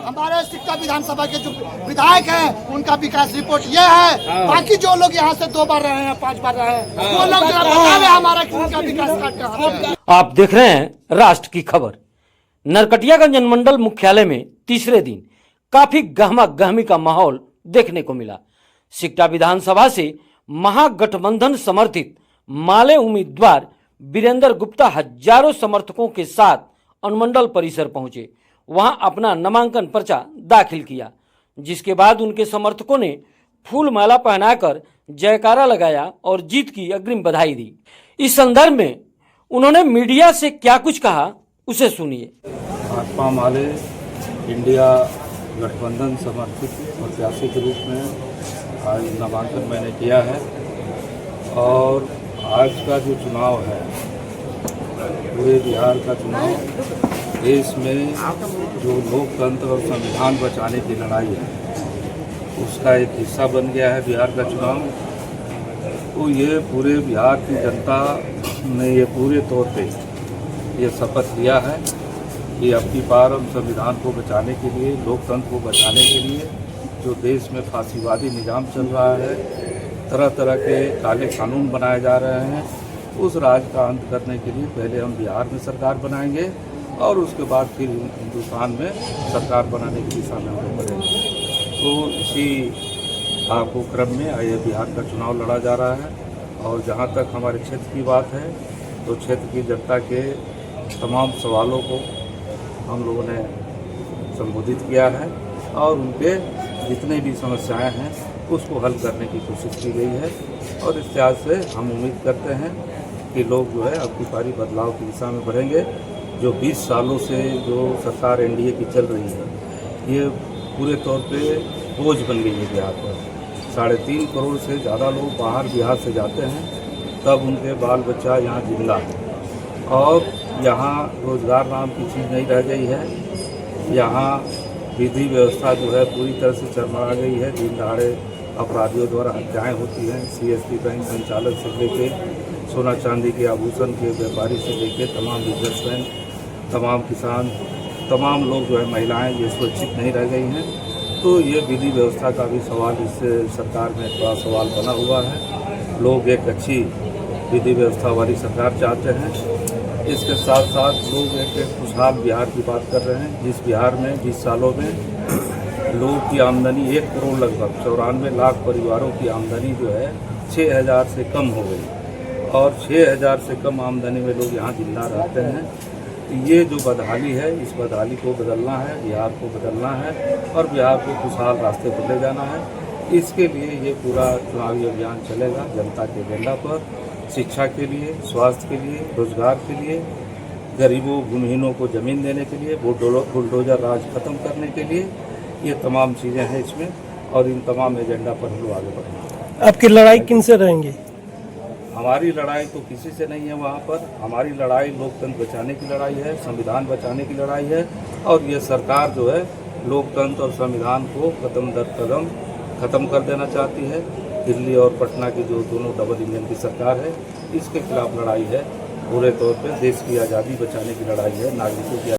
हमारे सिक्का विधानसभा के जो विधायक हैं उनका विकास रिपोर्ट ये है। बाकी जो लोग यहाँ से 2 बार रहे हैं 5 बार रहे हैं वो लोग बतावे हमारा कि उनका विकास। आप देख रहे हैं राष्ट्र की खबर। नरकटियागंज अनुमंडल मुख्यालय में तीसरे दिन काफी गहमा गहमी का माहौल देखने को मिला। सिकटा विधानसभा से महागठबंधन समर्थित माले उम्मीदवार वीरेंद्र गुप्ता हजारों समर्थकों के साथ अनुमंडल परिसर पहुंचे। वहां अपना नामांकन पर्चा दाखिल किया, जिसके बाद उनके समर्थकों ने फूल माला पहनाकर जयकारा लगाया और जीत की अग्रिम बधाई दी। इस संदर्भ में उन्होंने मीडिया से क्या कुछ कहा, उसे सुनिए। भाजपा माले इंडिया गठबंधन समर्थित प्रत्याशी के रूप में आज नामांकन मैंने किया है और आज का जो चुनाव है, पूरे बिहार का चुनाव, देश में जो लोकतंत्र और संविधान बचाने की लड़ाई है उसका एक हिस्सा बन गया है बिहार का चुनाव। तो ये पूरे बिहार की जनता ने ये पूरे तौर पे ये शपथ लिया है कि अब की बार हम संविधान को बचाने के लिए, लोकतंत्र को बचाने के लिए, जो देश में फांसीवादी निज़ाम चल रहा है, तरह तरह के काले कानून बनाए जा रहे हैं, उस राज का अंत करने के लिए पहले हम बिहार में सरकार बनाएंगे और उसके बाद फिर हिंदुस्तान में सरकार बनाने की दिशा में हम बढ़ेंगे। तो इसी को क्रम में ये बिहार का चुनाव लड़ा जा रहा है। और जहाँ तक हमारे क्षेत्र की बात है तो क्षेत्र की जनता के तमाम सवालों को हम लोगों ने संबोधित किया है और उनके जितने भी समस्याएं हैं उसको हल करने की कोशिश की गई है। और इस लिहाज से हम उम्मीद करते हैं कि लोग जो है अब की बारी बदलाव की दिशा में बढ़ेंगे। जो 20 सालों से जो सरकार एनडीए की चल रही है, ये पूरे तौर पे बोझ बन गई है बिहार पर। 3.5 करोड़ से ज़्यादा लोग बाहर बिहार से जाते हैं, तब उनके बाल बच्चा यहाँ जिंदा है और यहाँ रोजगार नाम की चीज़ नहीं रह गई है। यहाँ विधि व्यवस्था जो है पूरी तरह से चरमरा गई है। दिन दहाड़े अपराधियों द्वारा हत्याएं होती हैं। सीएसपी बैंक संचालक से लेके सोना चांदी के आभूषण के व्यापारी से लेके तमाम बिजनेसमैन, तमाम किसान, तमाम लोग जो है, महिलाएं ये सुरक्षित नहीं रह गई हैं। तो ये विधि व्यवस्था का भी सवाल इस सरकार में बड़ा सवाल बना हुआ है। लोग एक अच्छी विधि व्यवस्था वाली सरकार चाहते हैं। इसके साथ साथ लोग एक खुशहाल बिहार की बात कर रहे हैं, जिस बिहार में 20 सालों में लोगों की आमदनी 1 करोड़ लगभग 94 लाख परिवारों की आमदनी जो है 6,000 से कम हो गई और 6,000 से कम आमदनी में लोग यहाँ जिंदा रहते हैं। ये जो बदहाली है, इस बदहाली को बदलना है, बिहार को बदलना है और बिहार को खुशहाल रास्ते पर ले जाना है। इसके लिए ये पूरा चुनावी अभियान चलेगा जनता के एजेंडा पर। शिक्षा के लिए, स्वास्थ्य के लिए, रोजगार के लिए, गरीबों भूमिहीनों को ज़मीन देने के लिए, बुलडोजर राज खत्म करने के लिए, ये तमाम चीज़ें हैं इसमें और इन तमाम एजेंडा पर हम लोग आगे बढ़ेंगे। आपकी लड़ाई किनसे रहेंगी? हमारी लड़ाई तो किसी से नहीं है वहाँ पर। हमारी लड़ाई लोकतंत्र बचाने की लड़ाई है, संविधान बचाने की लड़ाई है और ये सरकार जो है लोकतंत्र और संविधान को कदम दर कदम ख़त्म कर देना चाहती है। दिल्ली और पटना की जो दोनों डबल इंजन की सरकार है, इसके खिलाफ लड़ाई है। पूरे तौर पे देश की आज़ादी बचाने की लड़ाई है, नागरिकों की